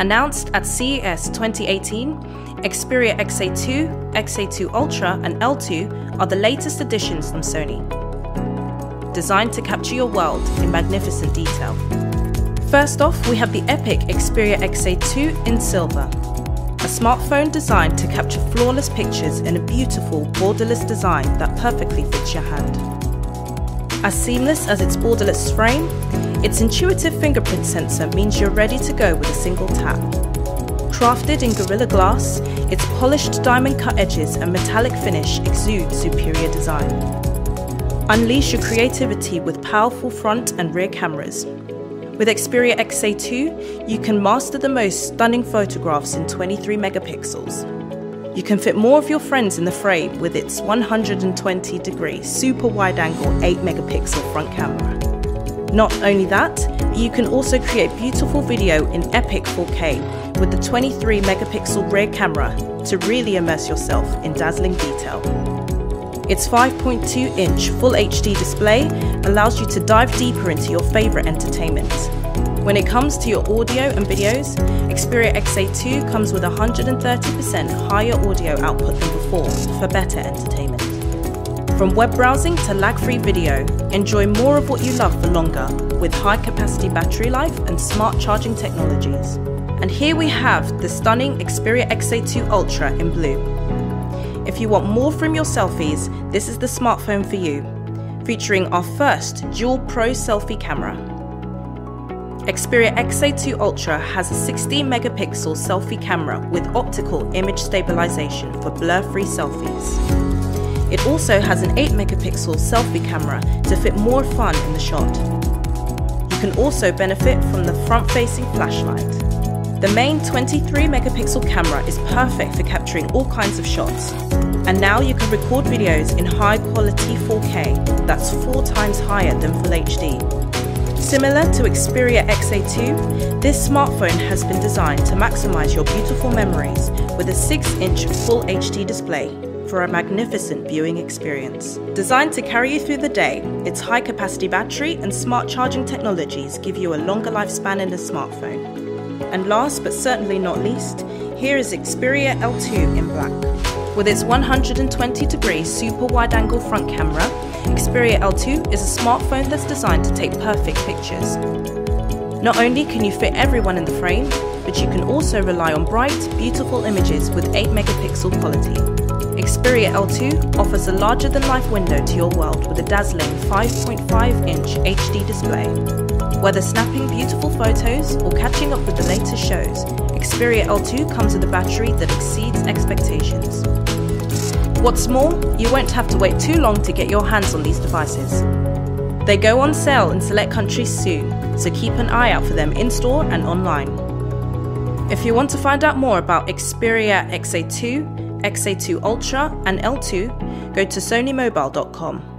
Announced at CES 2018, Xperia XA2, XA2 Ultra and L2 are the latest additions from Sony, designed to capture your world in magnificent detail. First off, we have the epic Xperia XA2 in silver, a smartphone designed to capture flawless pictures in a beautiful borderless design that perfectly fits your hand. As seamless as its borderless frame, its intuitive fingerprint sensor means you're ready to go with a single tap. Crafted in Gorilla Glass, its polished diamond-cut edges and metallic finish exude superior design. Unleash your creativity with powerful front and rear cameras. With Xperia XA2, you can master the most stunning photographs in 23 megapixels. You can fit more of your friends in the frame with its 120-degree super wide-angle 8 megapixel front camera. Not only that, but you can also create beautiful video in epic 4K with the 23 megapixel rear camera to really immerse yourself in dazzling detail. Its 5.2-inch Full HD display allows you to dive deeper into your favorite entertainment. When it comes to your audio and videos, Xperia XA2 comes with 130% higher audio output than before for better entertainment. From web browsing to lag-free video, enjoy more of what you love for longer with high-capacity battery life and smart charging technologies. And here we have the stunning Xperia XA2 Ultra in blue. If you want more from your selfies, this is the smartphone for you, featuring our first dual pro selfie camera. Xperia XA2 Ultra has a 16 megapixel selfie camera with optical image stabilization for blur-free selfies. It also has an 8 megapixel selfie camera to fit more fun in the shot. You can also benefit from the front-facing flashlight. The main 23 megapixel camera is perfect for capturing all kinds of shots. And now you can record videos in high quality 4K, that's 4 times higher than Full HD. Similar to Xperia XA2, this smartphone has been designed to maximize your beautiful memories with a 6-inch Full HD display for a magnificent viewing experience. Designed to carry you through the day, its high-capacity battery and smart charging technologies give you a longer lifespan in a smartphone. And last but certainly not least, here is Xperia L2 in black. With its 120-degree super wide-angle front camera, Xperia L2 is a smartphone that's designed to take perfect pictures. Not only can you fit everyone in the frame, but you can also rely on bright, beautiful images with 8 megapixel quality. Xperia L2 offers a larger-than-life window to your world with a dazzling 5.5-inch HD display. Whether snapping beautiful photos or catching up with the latest shows, Xperia L2 comes with a battery that exceeds expectations. What's more, you won't have to wait too long to get your hands on these devices. They go on sale in select countries soon, so keep an eye out for them in-store and online. If you want to find out more about Xperia XA2, XA2 Ultra and L2, go to sonymobile.com.